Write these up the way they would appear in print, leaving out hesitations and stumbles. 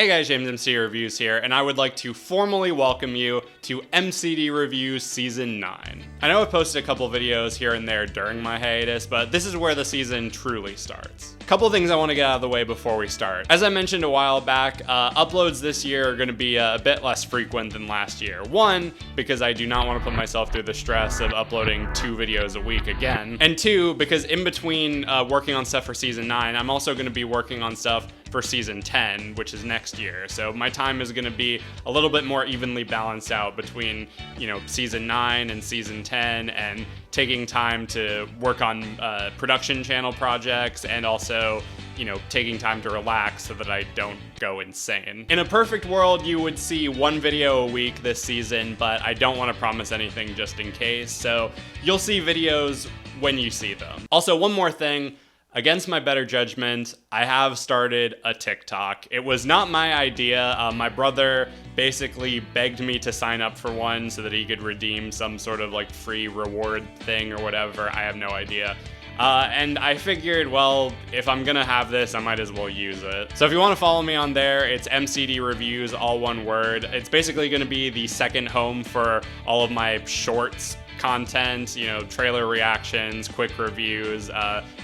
Hey guys, James MCD Reviews here, and I would like to formally welcome you to MCD Reviews Season 9. I know I've posted a couple videos here and there during my hiatus, but this is where the season truly starts. A couple things I want to get out of the way before we start. As I mentioned a while back, uploads this year are going to be a bit less frequent than last year. One, because I do not want to put myself through the stress of uploading 2 videos a week again. And 2, because in between working on stuff for Season 9, I'm also going to be working on stuff for Season 10, which is next year. So my time is going to be a little bit more evenly balanced out between, Season 9 and Season 10, and taking time to work on production channel projects, and also, taking time to relax so that I don't go insane. In a perfect world, you would see 1 video a week this season, but I don't want to promise anything just in case, so you'll see videos when you see them. Also, one more thing. Against my better judgment, I have started a TikTok. It was not my idea. My brother basically begged me to sign up for one so that he could redeem some sort of free reward thing or whatever. I have no idea. And I figured, well, if I'm gonna have this, I might as well use it. So if you want to follow me on there, it's MCD Reviews, all one word. It's basically gonna be the second home for all of my shorts content, trailer reactions, quick reviews,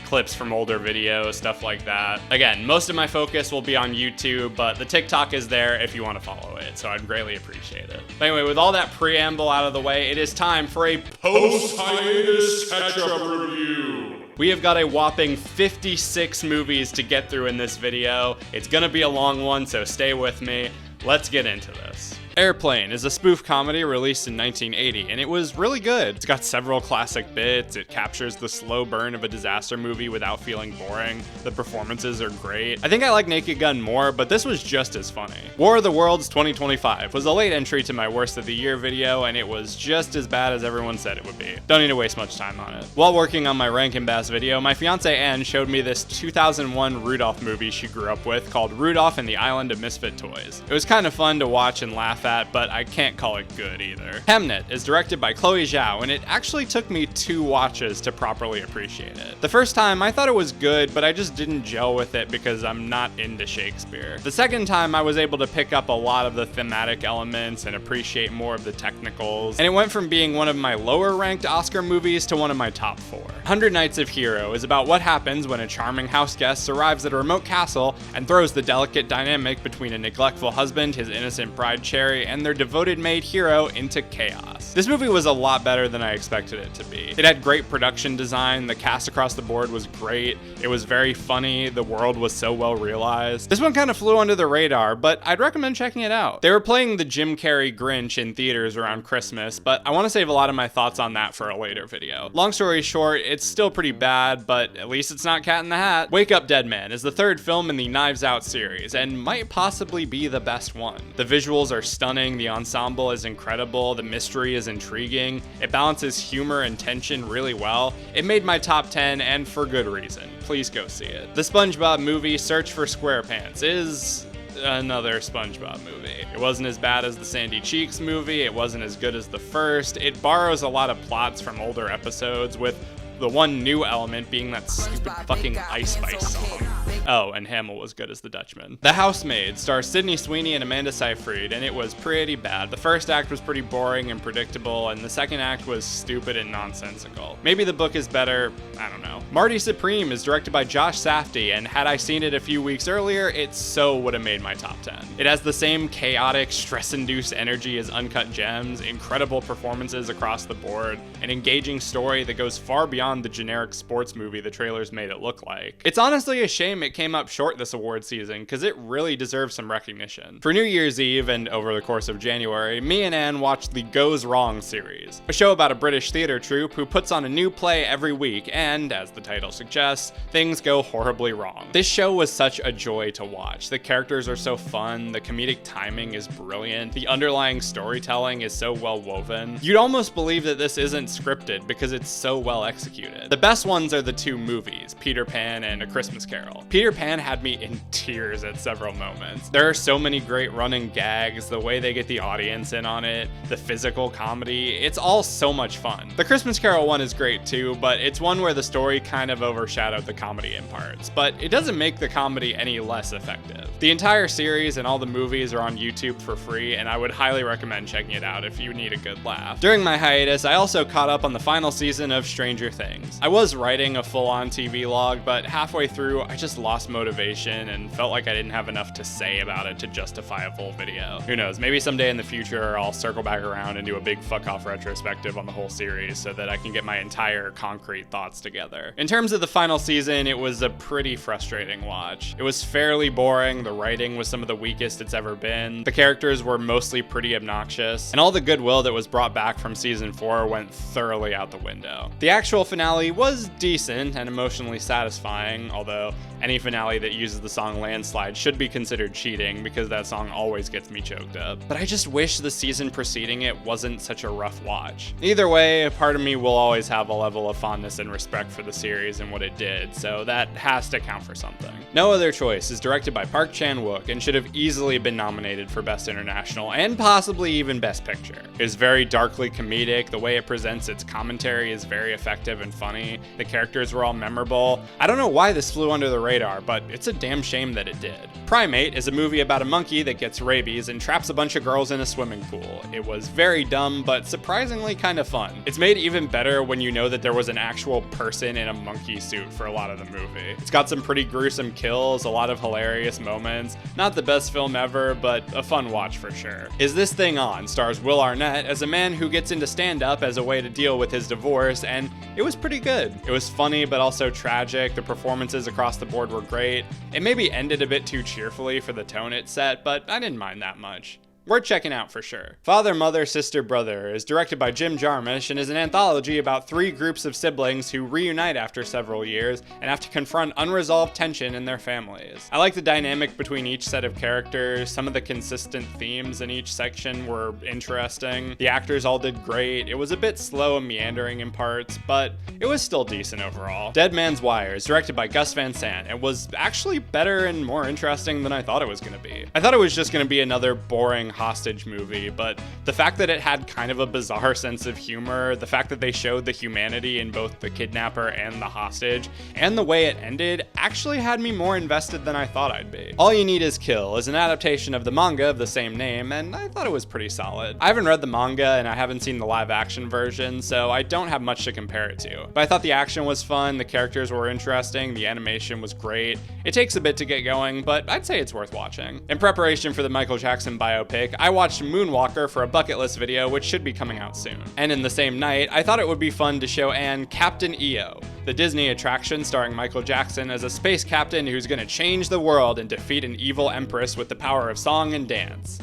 clips from older videos, stuff like that. Again, most of my focus will be on YouTube, but the TikTok is there if you want to follow it, so I'd greatly appreciate it. But anyway, with all that preamble out of the way, it is time for a Post-Hiatus Ketchup review. We have got a whopping 56 movies to get through in this video. It's gonna be a long one, so stay with me. Let's get into this. Airplane is a spoof comedy released in 1980, and it was really good. It's got several classic bits, it captures the slow burn of a disaster movie without feeling boring, the performances are great. I think I like Naked Gun more, but this was just as funny. War of the Worlds 2025 was a late entry to my worst of the year video, and it was just as bad as everyone said it would be. Don't need to waste much time on it. While working on my Rankin Bass video, my fiance Anne showed me this 2001 Rudolph movie she grew up with called Rudolph and the Island of Misfit Toys. It was kind of fun to watch and laugh at, but I can't call it good either. Hamnet is directed by Chloe Zhao, and it actually took me 2 watches to properly appreciate it. The first time, I thought it was good, but I just didn't gel with it because I'm not into Shakespeare. The second time, I was able to pick up a lot of the thematic elements and appreciate more of the technicals, and it went from being one of my lower ranked Oscar movies to one of my top 4. 100 Nights of Hero is about what happens when a charming house guest arrives at a remote castle and throws the delicate dynamic between a neglectful husband, his innocent bride Cherry, and their devoted maid Hero into chaos. This movie was a lot better than I expected it to be. It had great production design, the cast across the board was great, it was very funny, the world was so well realized. This one kind of flew under the radar, but I'd recommend checking it out. They were playing the Jim Carrey Grinch in theaters around Christmas, but I want to save a lot of my thoughts on that for a later video. Long story short, it's still pretty bad, but at least it's not Cat in the Hat. Wake Up Dead Man is the 3rd film in the Knives Out series, and might possibly be the best one. The visuals are stunning, the ensemble is incredible, the mystery is intriguing, it balances humor and tension really well. It made my top 10, and for good reason. Please go see it. The SpongeBob movie, Search for SquarePants, is another SpongeBob movie. It wasn't as bad as the Sandy Cheeks movie, it wasn't as good as the first, it borrows a lot of plots from older episodes, with the one new element being that stupid fucking Ice Spice song. Oh, and Hamill was good as the Dutchman. The Housemaid stars Sydney Sweeney and Amanda Seyfried, and it was pretty bad. The first act was pretty boring and predictable, and the second act was stupid and nonsensical. Maybe the book is better, I don't know. Marty Supreme is directed by Josh Safdie, and had I seen it a few weeks earlier, it so would have made my top 10. It has the same chaotic, stress-induced energy as Uncut Gems, incredible performances across the board, an engaging story that goes far beyond the generic sports movie the trailers made it look like. It's honestly a shame it came up short this award season, because it really deserves some recognition. For New Year's Eve and over the course of January, me and Anne watched the Goes Wrong series, a show about a British theater troupe who puts on a new play every week, and, as the title suggests, things go horribly wrong. This show was such a joy to watch. The characters are so fun, the comedic timing is brilliant, the underlying storytelling is so well woven. You'd almost believe that this isn't scripted because it's so well executed. The best ones are the 2 movies, Peter Pan and A Christmas Carol. Peter Peter Pan had me in tears at several moments. There are so many great running gags, the way they get the audience in on it, the physical comedy, it's all so much fun. The Christmas Carol one is great too, but it's one where the story kind of overshadowed the comedy in parts, but it doesn't make the comedy any less effective. The entire series and all the movies are on YouTube for free, and I would highly recommend checking it out if you need a good laugh. During my hiatus, I also caught up on the final season of Stranger Things. I was writing a full-on TV log, but halfway through, I just lost motivation and felt like I didn't have enough to say about it to justify a full video. Who knows, maybe someday in the future I'll circle back around and do a big fuck-off retrospective on the whole series so that I can get my entire concrete thoughts together. In terms of the final season, it was a pretty frustrating watch. It was fairly boring, the writing was some of the weakest it's ever been, the characters were mostly pretty obnoxious, and all the goodwill that was brought back from season 4 went thoroughly out the window. The actual finale was decent and emotionally satisfying, although any finale that uses the song Landslide should be considered cheating because that song always gets me choked up. But I just wish the season preceding it wasn't such a rough watch. Either way, a part of me will always have a level of fondness and respect for the series and what it did, so that has to count for something. No Other Choice is directed by Park Chan-wook and should have easily been nominated for Best International and possibly even Best Picture. It is very darkly comedic, the way it presents its commentary is very effective and funny, the characters were all memorable. I don't know why this flew under the radar, but it's a damn shame that it did. Primate is a movie about a monkey that gets rabies and traps a bunch of girls in a swimming pool. It was very dumb, but surprisingly kind of fun. It's made even better when you know that there was an actual person in a monkey suit for a lot of the movie. It's got some pretty gruesome kills, a lot of hilarious moments. Not the best film ever, but a fun watch for sure. Is This Thing On stars Will Arnett as a man who gets into stand-up as a way to deal with his divorce, and it was pretty good. It was funny, but also tragic. The performances across the board were great. It maybe ended a bit too cheerfully for the tone it set, but I didn't mind that much. Worth checking out for sure. Father, Mother, Sister, Brother is directed by Jim Jarmusch and is an anthology about 3 groups of siblings who reunite after several years and have to confront unresolved tension in their families. I like the dynamic between each set of characters. Some of the consistent themes in each section were interesting. The actors all did great. It was a bit slow and meandering in parts, but it was still decent overall. Dead Man's Wire is directed by Gus Van Sant and was actually better and more interesting than I thought it was going to be. I thought it was just going to be another boring hostage movie, but the fact that it had kind of a bizarre sense of humor, the fact that they showed the humanity in both the kidnapper and the hostage, and the way it ended actually had me more invested than I thought I'd be. All You Need Is Kill is an adaptation of the manga of the same name, and I thought it was pretty solid. I haven't read the manga and I haven't seen the live action version, so I don't have much to compare it to. But I thought the action was fun, the characters were interesting, the animation was great. It takes a bit to get going, but I'd say it's worth watching. In preparation for the Michael Jackson biopic, I watched Moonwalker for a bucket list video, which should be coming out soon. And in the same night, I thought it would be fun to show Anne Captain EO, the Disney attraction starring Michael Jackson as a space captain who's gonna change the world and defeat an evil empress with the power of song and dance.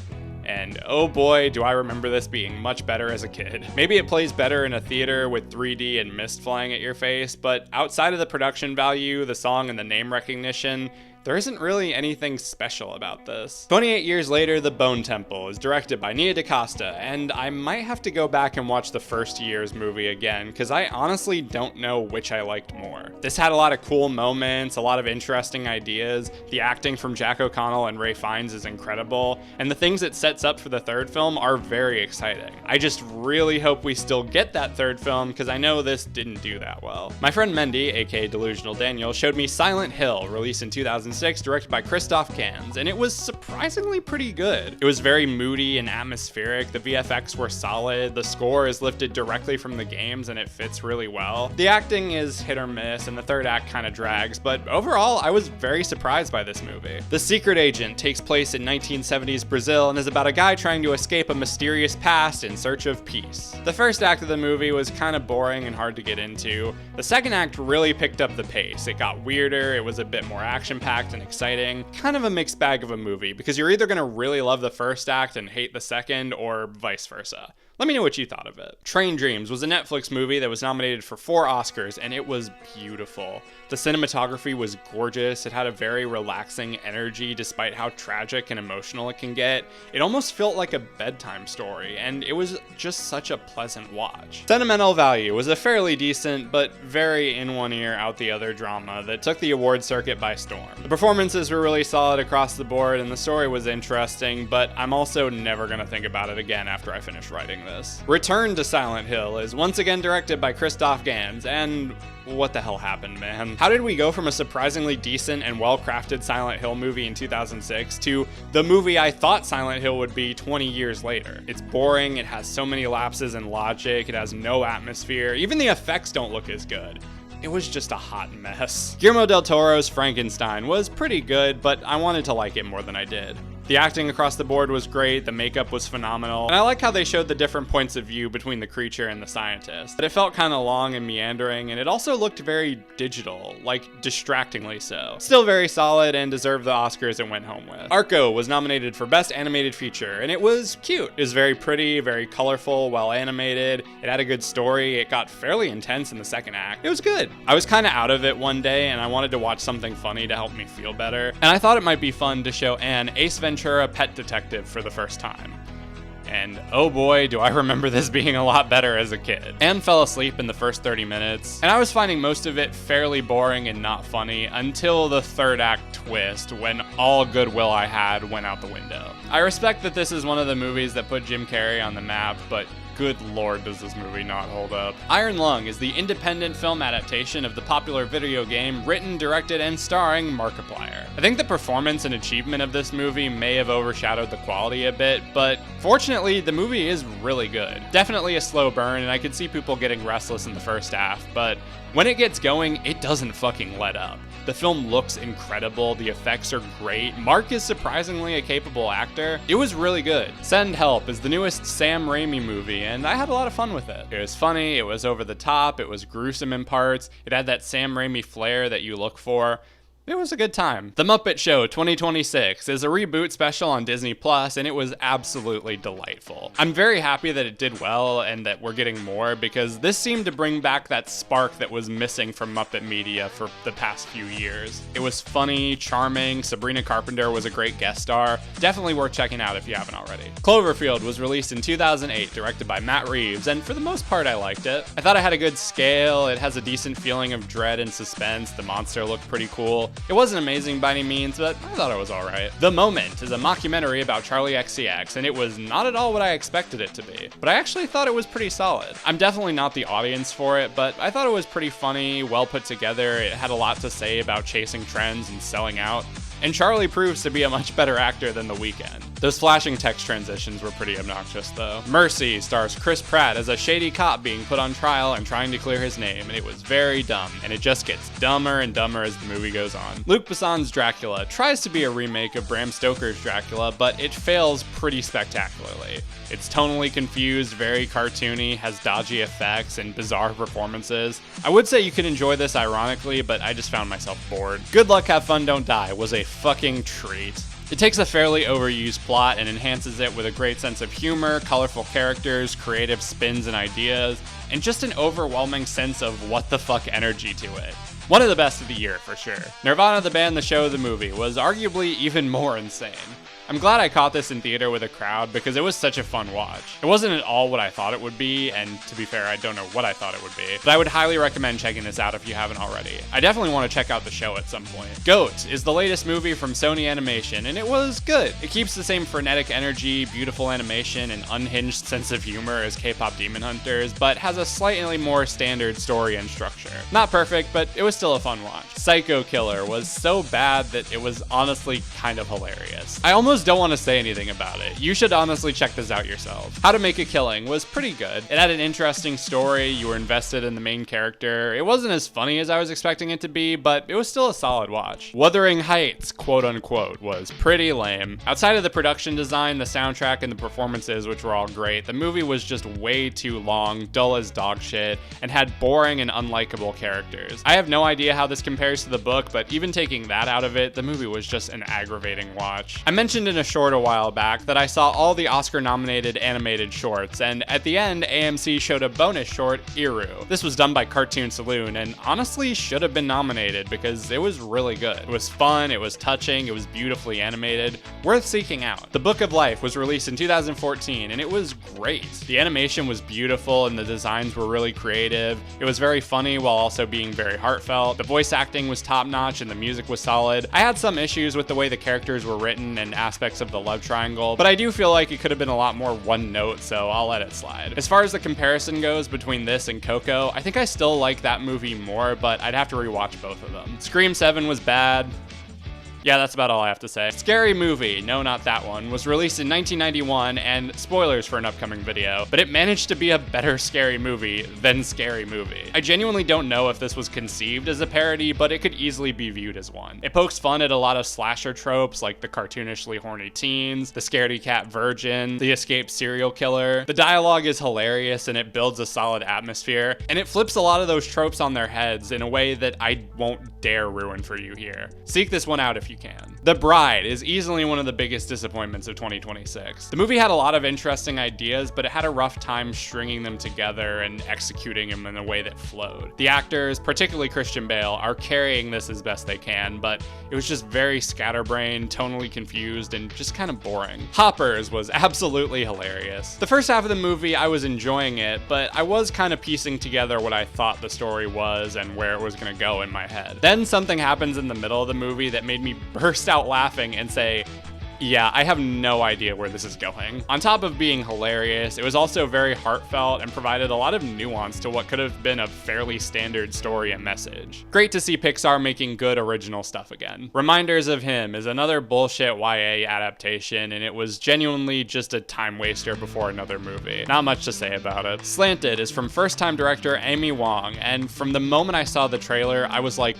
And oh boy, do I remember this being much better as a kid. Maybe it plays better in a theater with 3D and mist flying at your face, but outside of the production value, the song and the name recognition, there isn't really anything special about this. 28 years later, The Bone Temple is directed by Nia DaCosta, and I might have to go back and watch the first year's movie again, because I honestly don't know which I liked more. This had a lot of cool moments, a lot of interesting ideas, the acting from Jack O'Connell and Ralph Fiennes is incredible, and the things it sets up for the third film are very exciting. I just really hope we still get that third film, because I know this didn't do that well. My friend Mendy, aka Delusional Daniel, showed me Silent Hill, released in 2006, directed by Christoph Gans, and it was surprisingly pretty good. It was very moody and atmospheric, the VFX were solid, the score is lifted directly from the games and it fits really well. The acting is hit or miss and the third act kind of drags, but overall I was very surprised by this movie. The Secret Agent takes place in 1970s Brazil and is about a guy trying to escape a mysterious past in search of peace. The first act of the movie was kind of boring and hard to get into. The second act really picked up the pace. It got weirder, it was a bit more action-packed and exciting. Kind of a mixed bag of a movie, because you're either going to really love the first act and hate the second, or vice versa. Let me know what you thought of it. Train Dreams was a Netflix movie that was nominated for 4 Oscars, and it was beautiful. The cinematography was gorgeous. It had a very relaxing energy despite how tragic and emotional it can get. It almost felt like a bedtime story, and it was just such a pleasant watch. Sentimental Value was a fairly decent, but very in one ear, out the other drama that took the award circuit by storm. The performances were really solid across the board, and the story was interesting, but I'm also never gonna think about it again after I finish writing this. Return to Silent Hill is once again directed by Christoph Gans, and what the hell happened, man? How did we go from a surprisingly decent and well-crafted Silent Hill movie in 2006 to the movie I thought Silent Hill would be 20 years later? It's boring, it has so many lapses in logic, it has no atmosphere, even the effects don't look as good. It was just a hot mess. Guillermo del Toro's Frankenstein was pretty good, but I wanted to like it more than I did. The acting across the board was great, the makeup was phenomenal, and I like how they showed the different points of view between the creature and the scientist. But it felt kind of long and meandering, and it also looked very digital, like distractingly so. Still very solid and deserved the Oscars it went home with. Arco was nominated for Best Animated Feature, and it was cute. It was very pretty, very colorful, well animated, it had a good story, it got fairly intense in the second act. It was good. I was kind of out of it one day, and I wanted to watch something funny to help me feel better, and I thought it might be fun to show Anne Ace Ventura Pet Detective for the first time. And oh boy, do I remember this being a lot better as a kid. Anne fell asleep in the first 30 minutes, and I was finding most of it fairly boring and not funny until the third act twist, when all goodwill I had went out the window. I respect that this is one of the movies that put Jim Carrey on the map, but good lord, does this movie not hold up. Iron Lung is the independent film adaptation of the popular video game, written, directed, and starring Markiplier. I think the performance and achievement of this movie may have overshadowed the quality a bit, but fortunately, the movie is really good. Definitely a slow burn, and I could see people getting restless in the first half, but when it gets going, it doesn't fucking let up. The film looks incredible, the effects are great, Mark is surprisingly a capable actor. It was really good. Send Help is the newest Sam Raimi movie, and I had a lot of fun with it. It was funny, it was over the top, it was gruesome in parts, it had that Sam Raimi flair that you look for. It was a good time. The Muppet Show 2026 is a reboot special on Disney Plus, and it was absolutely delightful. I'm very happy that it did well and that we're getting more, because this seemed to bring back that spark that was missing from Muppet media for the past few years. It was funny, charming, Sabrina Carpenter was a great guest star. Definitely worth checking out if you haven't already. Cloverfield was released in 2008, directed by Matt Reeves, and for the most part I liked it. I thought it had a good scale, it has a decent feeling of dread and suspense, the monster looked pretty cool. It wasn't amazing by any means, but I thought it was alright. The Moment is a mockumentary about Charlie XCX, and it was not at all what I expected it to be, but I actually thought it was pretty solid. I'm definitely not the audience for it, but I thought it was pretty funny, well put together, it had a lot to say about chasing trends and selling out. And Charlie proves to be a much better actor than The Weeknd. Those flashing text transitions were pretty obnoxious though. Mercy stars Chris Pratt as a shady cop being put on trial and trying to clear his name, and it was very dumb, and it just gets dumber and dumber as the movie goes on. Luc Besson's Dracula tries to be a remake of Bram Stoker's Dracula, but it fails pretty spectacularly. It's tonally confused, very cartoony, has dodgy effects, and bizarre performances. I would say you could enjoy this ironically, but I just found myself bored. Good Luck, Have Fun, Don't Die was a fucking treat. It takes a fairly overused plot and enhances it with a great sense of humor, colorful characters, creative spins and ideas, and just an overwhelming sense of what the fuck energy to it. One of the best of the year, for sure. Nirvana the band, the show, the movie was arguably even more insane. I'm glad I caught this in theater with a crowd because it was such a fun watch. It wasn't at all what I thought it would be, and to be fair, I don't know what I thought it would be, but I would highly recommend checking this out if you haven't already. I definitely want to check out the show at some point. Goat is the latest movie from Sony Animation, and it was good. It keeps the same frenetic energy, beautiful animation, and unhinged sense of humor as K-pop Demon Hunters, but has a slightly more standard story and structure. Not perfect, but it was still a fun watch. Psycho Killer was so bad that it was honestly kind of hilarious. I almost don't want to say anything about it. You should honestly check this out yourself. How to Make a Killing was pretty good. It had an interesting story, you were invested in the main character. It wasn't as funny as I was expecting it to be, but it was still a solid watch. Wuthering Heights, quote unquote, was pretty lame. Outside of the production design, the soundtrack, and the performances, which were all great, the movie was just way too long, dull as dog shit, and had boring and unlikable characters. I have no idea how this compares to the book, but even taking that out of it, the movie was just an aggravating watch. I mentioned mentioned in a short a while back that I saw all the Oscar-nominated animated shorts, and at the end, AMC showed a bonus short, Iru. This was done by Cartoon Saloon, and honestly should have been nominated because it was really good. It was fun, it was touching, it was beautifully animated, worth seeking out. The Book of Life was released in 2014, and it was great. The animation was beautiful, and the designs were really creative. It was very funny while also being very heartfelt. The voice acting was top-notch, and the music was solid. I had some issues with the way the characters were written and aspects of the love triangle, but I do feel like it could have been a lot more one note, so I'll let it slide. As far as the comparison goes between this and Coco, I think I still like that movie more, but I'd have to rewatch both of them. Scream 7 was bad. Yeah, that's about all I have to say. Scary Movie, no, not that one, was released in 1991, and spoilers for an upcoming video, but it managed to be a better Scary Movie than Scary Movie. I genuinely don't know if this was conceived as a parody, but it could easily be viewed as one. It pokes fun at a lot of slasher tropes, like the cartoonishly horny teens, the scaredy cat virgin, the escaped serial killer. The dialogue is hilarious, and it builds a solid atmosphere, and it flips a lot of those tropes on their heads in a way that I won't dare ruin for you here. Seek this one out if you can. The Bride is easily one of the biggest disappointments of 2026. The movie had a lot of interesting ideas, but it had a rough time stringing them together and executing them in a way that flowed. The actors, particularly Christian Bale, are carrying this as best they can, but it was just very scatterbrained, tonally confused, and just kind of boring. Hoppers was absolutely hilarious. The first half of the movie, I was enjoying it, but I was kind of piecing together what I thought the story was and where it was going to go in my head. Then something happens in the middle of the movie that made me burst out laughing and say, yeah, I have no idea where this is going. On top of being hilarious, it was also very heartfelt and provided a lot of nuance to what could have been a fairly standard story and message. Great to see Pixar making good original stuff again. Reminders of Him is another bullshit YA adaptation, and it was genuinely just a time waster before another movie. Not much to say about it. Slanted is from first-time director Amy Wong, and from the moment I saw the trailer, I was like,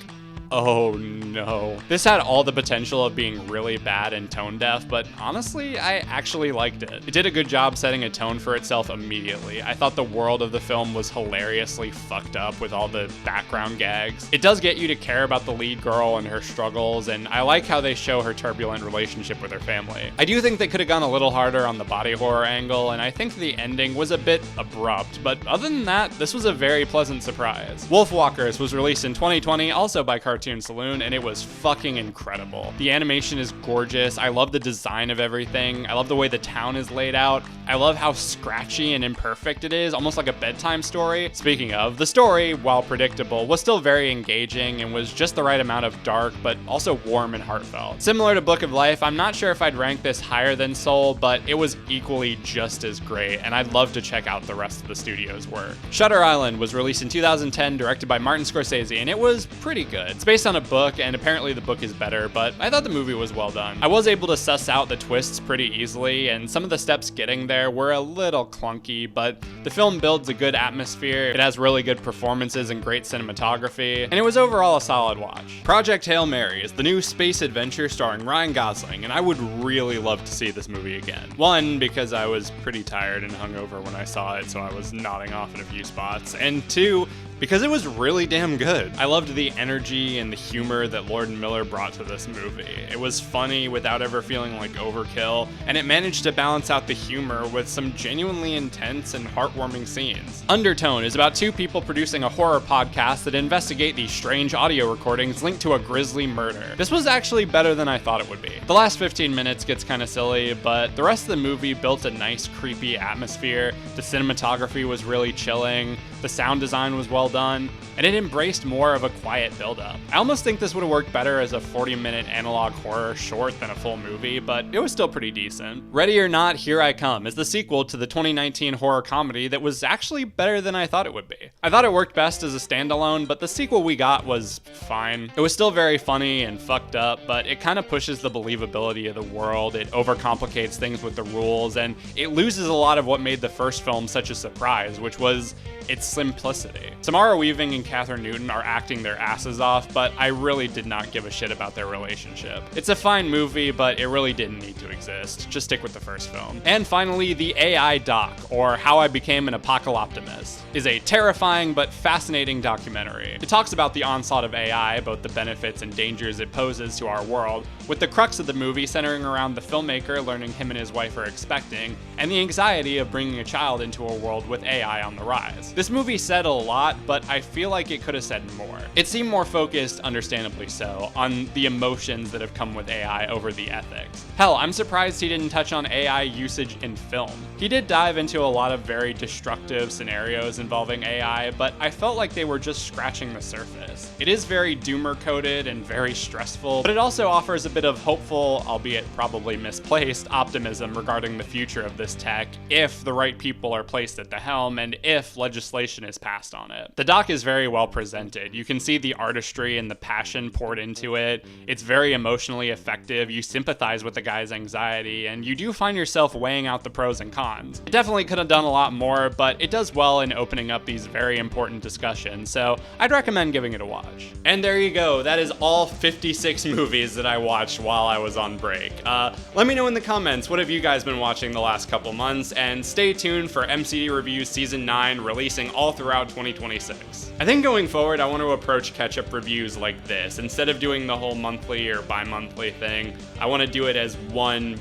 oh no. This had all the potential of being really bad and tone deaf, but honestly, I actually liked it. It did a good job setting a tone for itself immediately. I thought the world of the film was hilariously fucked up with all the background gags. It does get you to care about the lead girl and her struggles, and I like how they show her turbulent relationship with her family. I do think they could have gone a little harder on the body horror angle, and I think the ending was a bit abrupt, but other than that, this was a very pleasant surprise. Wolfwalkers was released in 2020, also by Cartoon Saloon, and it was fucking incredible. The animation is gorgeous. I love the design of everything. I love the way the town is laid out. I love how scratchy and imperfect it is, almost like a bedtime story. Speaking of, the story, while predictable, was still very engaging and was just the right amount of dark, but also warm and heartfelt. Similar to Book of Life, I'm not sure if I'd rank this higher than Soul, but it was equally just as great, and I'd love to check out the rest of the studio's work. Shutter Island was released in 2010, directed by Martin Scorsese, and it was pretty good. It's based on a book, and apparently the book is better, but I thought the movie was well done. I was able to suss out the twists pretty easily, and some of the steps getting there were a little clunky, but the film builds a good atmosphere, it has really good performances and great cinematography, and it was overall a solid watch. Project Hail Mary is the new space adventure starring Ryan Gosling, and I would really love to see this movie again. One, because I was pretty tired and hungover when I saw it, so I was nodding off in a few spots, and two, because it was really damn good. I loved the energy and the humor that Lord and Miller brought to this movie. It was funny without ever feeling like overkill, and it managed to balance out the humor with some genuinely intense and heartwarming scenes. Undertone is about two people producing a horror podcast that investigate these strange audio recordings linked to a grisly murder. This was actually better than I thought it would be. The last 15 minutes gets kind of silly, but the rest of the movie built a nice creepy atmosphere. The cinematography was really chilling, the sound design was well done, and it embraced more of a quiet build-up. I almost think this would have worked better as a 40-minute analog horror short than a full movie, but it was still pretty decent. Ready or Not, Here I Come is the sequel to the 2019 horror comedy that was actually better than I thought it would be. I thought it worked best as a standalone, but the sequel we got was fine. It was still very funny and fucked up, but it kind of pushes the believability of the world, it overcomplicates things with the rules, and it loses a lot of what made the first film such a surprise, which was its simplicity. Samara Weaving and Catherine Newton are acting their asses off, but I really did not give a shit about their relationship. It's a fine movie, but it really didn't need to exist. Just stick with the first film. And finally, The AI Doc, or How I Became an Apocalyptimist, is a terrifying but fascinating documentary. It talks about the onslaught of AI, both the benefits and dangers it poses to our world, with the crux of the movie centering around the filmmaker learning him and his wife are expecting, and the anxiety of bringing a child into a world with AI on the rise. This movie said a lot, but I feel like it could have said more. It seemed more focused, understandably so, on the emotions that have come with AI over the ethics. Hell, I'm surprised he didn't touch on AI usage in film. He did dive into a lot of very destructive scenarios involving AI, but I felt like they were just scratching the surface. It is very doomer-coded and very stressful, but it also offers a bit of hopeful, albeit probably misplaced, optimism regarding the future of this tech if the right people are placed at the helm and if legislation is passed on it. The doc is very well presented. You can see the artistry and the passion poured into it. It's very emotionally effective. You sympathize with the guy's anxiety, and you do find yourself weighing out the pros and cons. It definitely could have done a lot more, but it does well in opening up these very important discussions, so I'd recommend giving it a watch. And there you go. That is all 56 movies that I watched while I was on break. Let me know in the comments, what have you guys been watching the last couple months, and stay tuned for MCD Reviews Season 9 releasing all throughout 2026. I think going forward, I want to approach Ketchup reviews like this. Instead of doing the whole monthly or bi-monthly thing, I want to do it as one,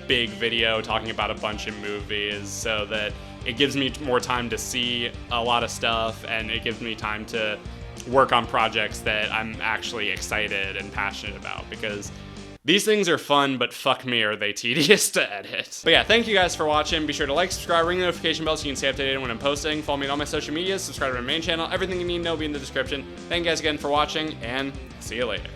big video talking about a bunch of movies so that it gives me more time to see a lot of stuff, and it gives me time to work on projects that I'm actually excited and passionate about, because these things are fun, but fuck me, are they tedious to edit. But yeah, thank you guys for watching. Be sure to like, subscribe, ring the notification bell so you can stay updated when I'm posting. Follow me on all my social medias, subscribe to my main channel. Everything you need to know will be in the description. Thank you guys again for watching, and see you later.